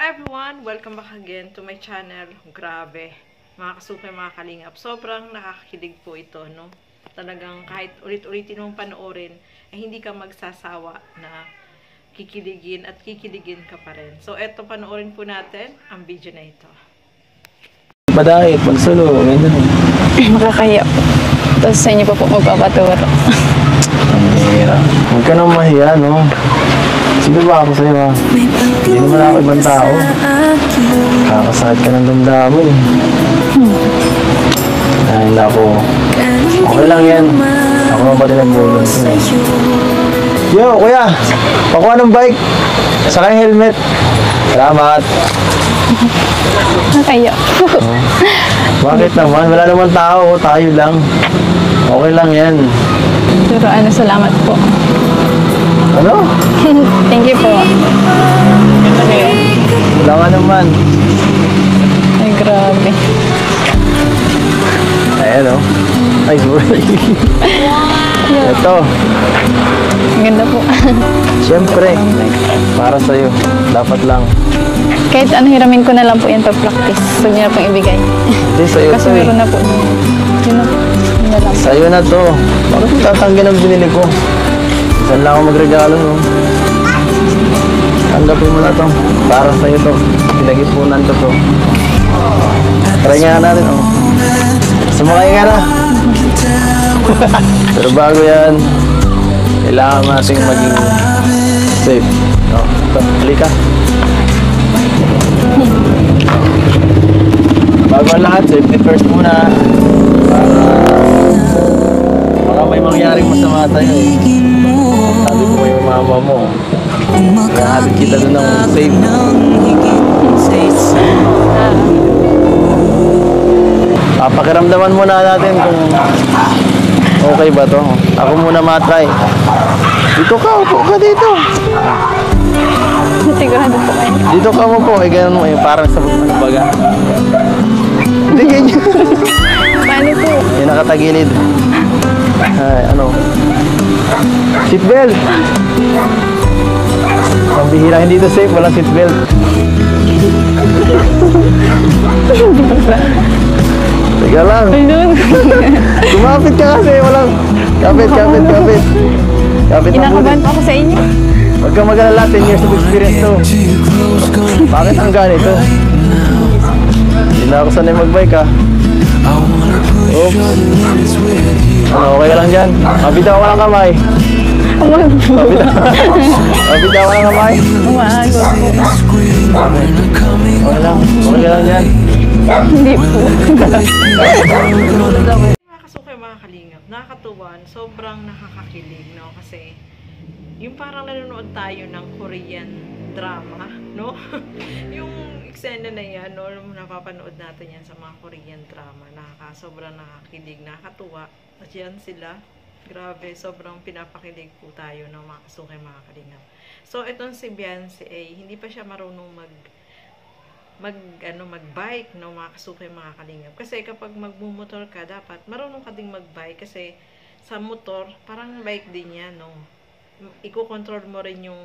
everyone! Welcome back again to my channel. Grabe, mga kasukay, mga kalingap. Sobrang nakakakilig po ito, no? Talagang kahit ulit-ulitin mong panoorin, ay hindi ka magsasawa na kikiligin at kikiligin ka pa rin. So, eto, panoorin po natin ang video na ito. Madahit, magsalo, ganyan. Makakahiya po. Tapos sa inyo pa po magpapaturo. Ang hira. Huwag ka nang mahiya, no? Sige ba ako sa'yo, ha? Hindi naman ako ibang tao. Kakasakit ka ng damdamin. Ay, naku. Okay lang yan. Ako naman pati nagbulong ko. Yo, kuya! Pakuha ng bike. Saka yung helmet. Salamat. Makakahiya po. Bakit naman? Wala naman tao. Tayo lang. Okay lang yan. Pero salamat po. Ano? Thank you po. Wala nga naman. Ay, grabe. Ayan, oh. Ay, sorry. Ito. Ang ganda po. Siyempre. Para sa'yo. Dapat lang. Kahit hiramin ko na lang po yan pag-practice. Huwag niyo na pong ibigay. Hindi, sa'yo Kasi to eh. meron na po. Yun na po. Yun na lang. Sa'yo na to. Bakit mo tatanggi ng binili ko? Saan lang ako magregalo, no? Tanggapin mo na to. Para sa'yo to. Pinag-ipunan ko to. Try nga natin, oh. Sumakay ka na. Pero bago yan, kailangan nating maging safe. No? Ito, halika. Bago ang lahat, safety first muna. Baka may mangyaring masama tayo eh. Sabi ko yung mama mo, nahatid kita doon ng safe. Pakiramdaman muna natin kung okay ba to. Ako muna matry. Dito ka, upo ka dito. Sigurado po kayo. Dito ka mo po, eh ganun mo, eh, parang sa baga. Hindi ganyan. Paano po? Yung nakatagilid. Ay, ano? Seatbelt! Ang bihira, hindi ito safe, walang seatbelt. Teka lang. Ayun. Kumapit ka kasi, walang... Kapit. Kapit ang Kinakabahan bulit. pa ako sa inyo. Huwag kang mag-alala, 10 years of experience to. Bakit ang ganito? Hindi na ako sanay mag-bike, ha? Oops. Ano, okay ka lang dyan? Mabitaw ka lang kamay. Mabitaw ka lang kamay. Umaagos po. Okay lang. Okay ka lang dyan. Hindi po. Mga kasukay, mga kalingap, nakakatuwa, sobrang nakakakilig, no? Kasi, yung parang nanonood tayo ng Korean drama, no? Yung eksena na yan, no? Napapanood natin yan sa mga Korean drama. Sobrang nakakakilig, nakakatuwa. At yan sila. Grabe, sobrang pinapakilig po tayo ng mga kasukay, mga kalingap. So, itong si Beyonce, hindi pa siya marunong magbike, no, mga kasukay, mga kalingap. Kasi kapag magmumotor ka, dapat marunong ka ding magbike kasi sa motor, parang bike din yan, no. Iko-control mo rin yung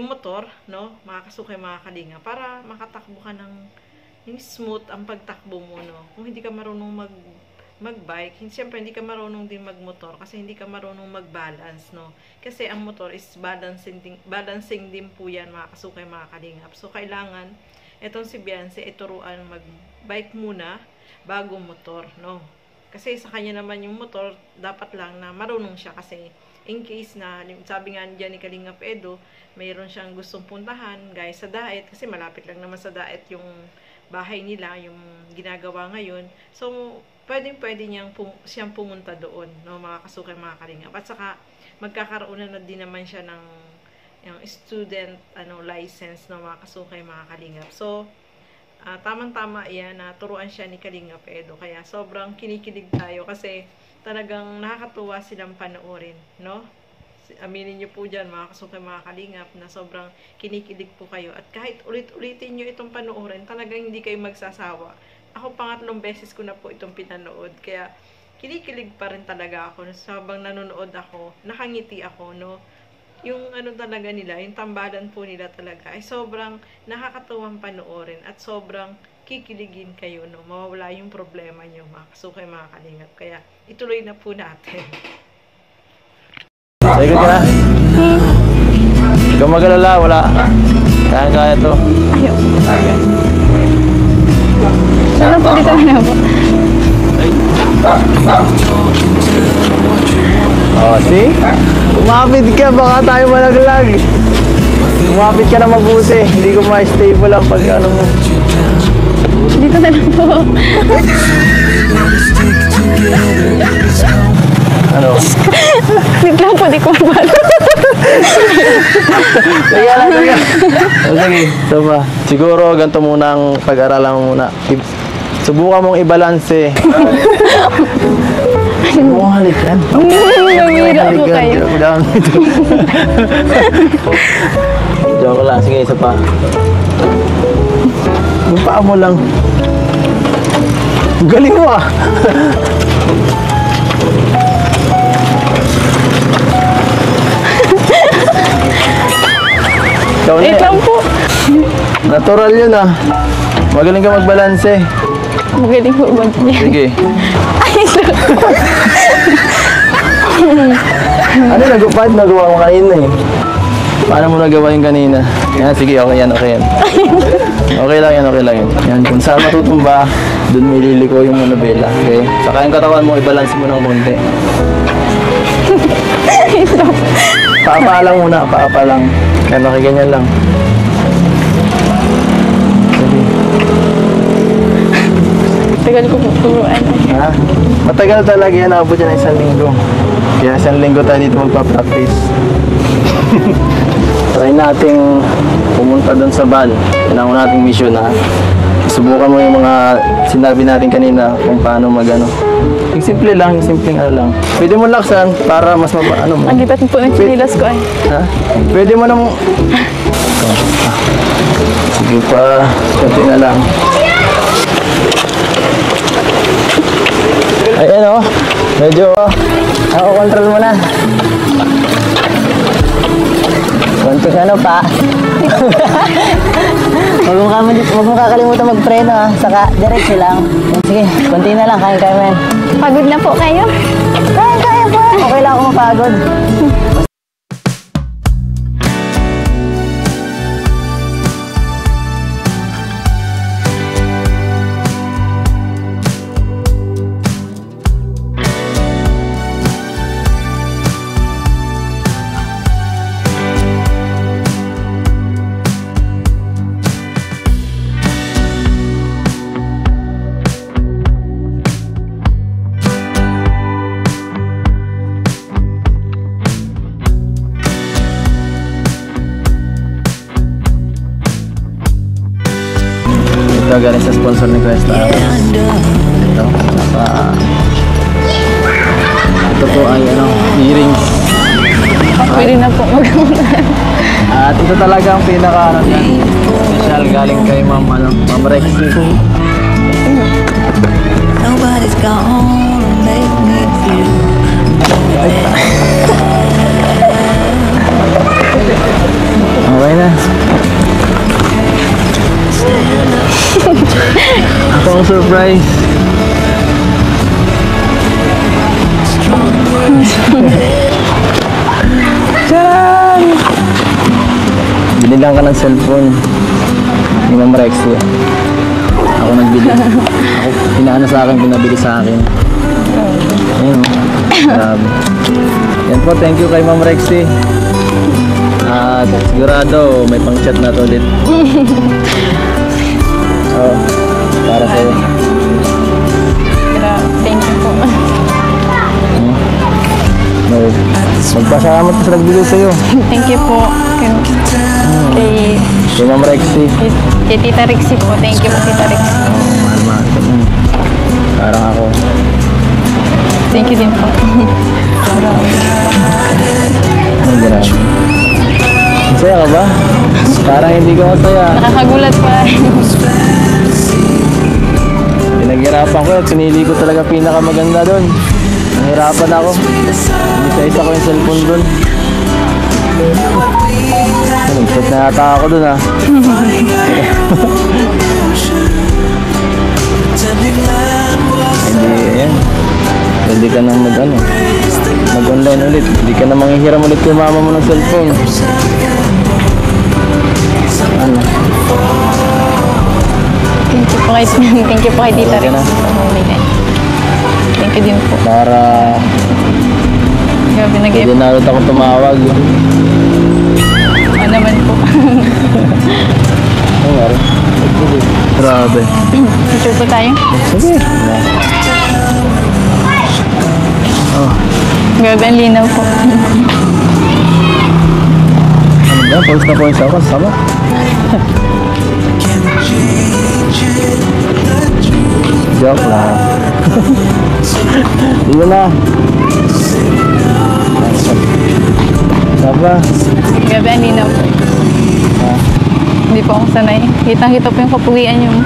motor, no, mga kasukay, mga kalingap, para makatakbo ka ng yung smooth ang pagtakbo mo, no. Kung hindi ka marunong magbike, siyempre hindi ka marunong din magmotor kasi hindi ka marunong magbalance, no? Kasi ang motor is balancing din po yan, mga kasukay, mga kalingap. So, kailangan, etong si Beyonce, ituruan mag-bike muna bago motor, no? Kasi sa kanya naman yung motor, dapat lang na marunong siya kasi in case na, sabi nga dyan ni Kalingap Edo, mayroon siyang gustong puntahan, guys, sa Daet, kasi malapit lang naman sa Daet yung bahay nila, yung ginagawa ngayon. So, pwedeng-pwede siyang pumunta doon, no, mga kasukay, mga kalingap. At saka, magkakaroon na din naman siya ng yung student license, no, mga kasukay, mga kalingap. So, tamang-tama yan na turuan siya ni Kalingap Edo. Kaya sobrang kinikilig tayo kasi talagang nakakatuwa silang panoorin, no? Aminin nyo po dyan, mga kasukay, mga kalingap, na sobrang kinikilig po kayo. At kahit ulit-ulitin nyo itong panoorin, talagang hindi kayo magsasawa. Ako, pangatlong beses ko na po itong pinanood. Kaya, kinikilig pa rin talaga ako. Habang nanonood ako, nakangiti ako, no? yung ano talaga nila, yung tambalan po nila talaga, ay sobrang nakakatuwang panoorin at sobrang kikiligin kayo, no? Mawawala yung problema nyo, mga kasukay, mga kalingap. Kaya, ituloy na po natin. Sige ka na. Ikaw mag-alala, wala. Kaya to. Ayaw. Ano po dito na po? Oh, see? Umapit ka, baka tayo malaglag. Umapit ka na mabuti. Hindi ko ma-stable ang pag ano mo. Dito na lang po. Ano? Wait lang po, di ko mabalo. Sige lang, sige. Oh, sige, so ba? Siguro ganito muna ang pag-aralan mo muna. Subukan mong i-balance. Subukan halikan. Namira po kayo. Joke lang, sige, isa pa. Yung paa mo lang. Galing mo ah. Wait lang po. Natural yun ah. Magaling ka magbalanse. Magaling po mag-yan. Sige. Ay, ito. Ano nagupad? Nagawa mo kanina eh. Paano mo nagawa yung kanina? Yan, sige, okay yan, okay yan. Okay lang yan, okay lang yan. Yan, kung saan matutumba, dun may liliko yung manubela. Okay? Saka yung katawan mo, i-balance mo ng konti. Paapa lang muna, paapa lang. Yan, makiganyan lang. Sige. Tagal ko po turuan. Ha? Matagal talaga yan, nakabot yan ng 1 linggo. Kaya 1 linggo tayo dito magpa-practice. Try nating pumunta doon sa van. Yan ang nating mission ha. Subukan mo yung mga sinabi natin kanina kung paano magano. Yung simple lang, yung simpleng ano lang. Pwede mo laksan para mas ano mo. Ang lipat po ng chinilas ko ay. Ha? Pwede mo namang... Sige pa, konti na lang. Ayan o, medyo ako control mo na. Konting ano pa. Huwag mo kakalimutan magpreno ha. Saka diretso lang. Sige, konti na lang. Kaya mo yan. Pagod na po kayo? Kaya po. Okay lang ako mapagod. Ito galing sa sponsor ni Questa. Ito. Ito po ay ano, earrings. Pwede na po mag-ulan. At ito talaga ang pinaka ano yan. Special galing kay Ma'am Rexy. Nobody's gonna make me feel Okay na. Ako ang surprise. Tcharan! Binilang ka ng cellphone ni Ma'am Rexy. Ako nagbili. Ako, pinaano sa akin, pinabili sa akin. Ayun o. Grabe. Yan po, thank you kay Ma'am Rexy. At sigurado may pang chat na to ulit. Oh, para sa'yo. Thank you po. Magpasalamat sa nagbigay sa'yo. Thank you po. Kay Kay Ma'am Rexy. kay Tita Rexy po. Thank you po, Tita Rexy. Mahal. Parang ako. Thank you din po. Ano grabe. Masaya ka ba? Parang hindi ka masaya. Nakakagulat pa. Pinaghirapan ko at pinili ko talaga pinakamaganda doon. Nahirapan ako. Isa-isa ko yung cellphone doon. Nag-shot na yata ako dun ah. Hindi, yan. Pwede ka nang mag-online ulit. Hindi ka na manghihiram ulit kay mama mo ng cellphone. Ano? Thank you po kay Tita Okay Rin. na. Thank you din po. Para Grabe, pwede na ulit akong tumawag. Oo naman po. Ano nga rin? Grabe. Picture po tayo. Sige. Oh, Grabe, ang linaw po. ano ba? Post na post ako. Sama. Joke lang. Dito na. Saba. Grabe, ang linaw po. Hindi po ako sanay. Kitang-kita po yung kapugian yung...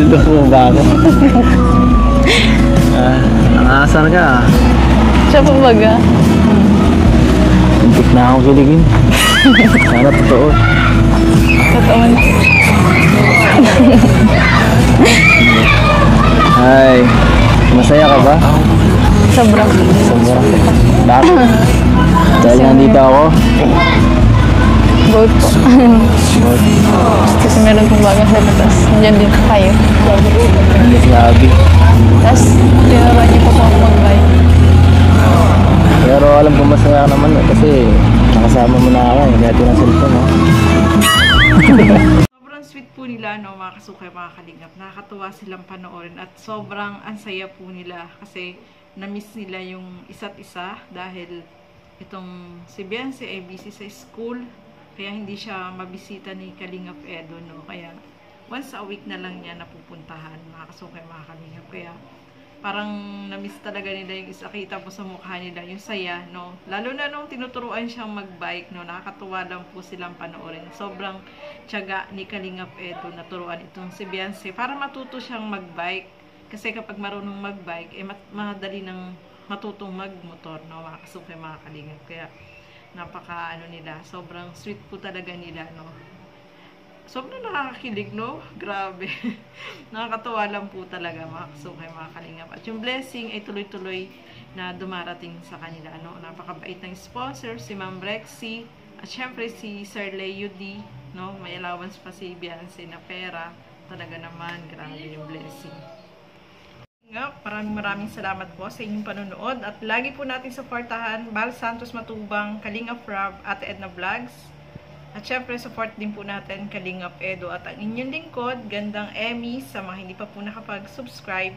Dito po ba ako? Nakasar ka ah. Siya po baga. Hindi na akong kiligin. Sana totoo. Totoo man. Hi. Masaya ka ba? Sobrang. Sobra. Bakit? Dahil nandito ako. Boat po. Kasi meron pong bagang sa tatas. Nandiyan din po kayo. Hindi grabe. Tapos, tinuruan niyo po po ako mag-bike. Pero alam ko masaya ka naman eh, kasi nakasama mo na ako eh. Kaya ng cellphone oh. Sobrang sweet po nila, no, mga kasukay, mga kalingap. Nakakatuwa silang panoorin at sobrang ansaya po nila kasi na-miss nila yung isa't isa dahil itong si Beyonce ay busy sa school kaya hindi siya mabisita ni Kalingap Edo, no. Kaya once a week na lang niya napupuntahan, mga kasukay, mga kalingap. Kaya parang na-miss talaga nila yung isa. Kita po sa mukha nila yung saya, no. Lalo na nung tinuturuan siyang mag-bike, no. Nakakatuwa lang po silang panoorin. Sobrang tiyaga ni Kalingap Edo na turuan itong si Beyonce para matuto siyang mag-bike. Kasi kapag marunong mag-bike, eh madali nang matutong mag-motor, no, mga kasukay, mga kalingap. Kaya napaka nila, sobrang sweet po talaga nila, no. Sobrang nakakakilig, no? Grabe. Nakakatawa lang po talaga, mga kasukay, mga kalingap. At yung blessing ay tuloy-tuloy na dumarating sa kanila, no? Napakabait ng sponsor, si Ma'am Rexy, at syempre si Sir Leo D, no? May allowance pa si Beyonce na pera. Talaga naman, grabe yung blessing. Maraming salamat po sa inyong panonood at lagi po natin supportahan Bal Santos Matubang, Kalingap Rob, Ate Edna Vlogs. At syempre, support din po natin Kalingap Edo at ang inyong lingkod, Gandang Emmy. Sa mga hindi pa po nakapag-subscribe,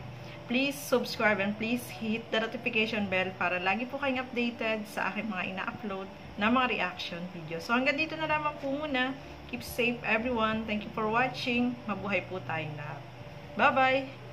please subscribe and please hit the notification bell para lagi po kayong updated sa aking mga ina-upload na mga reaction video. So hanggang dito na lamang po muna. Keep safe everyone. Thank you for watching. Mabuhay po tayong lahat. Bye-bye!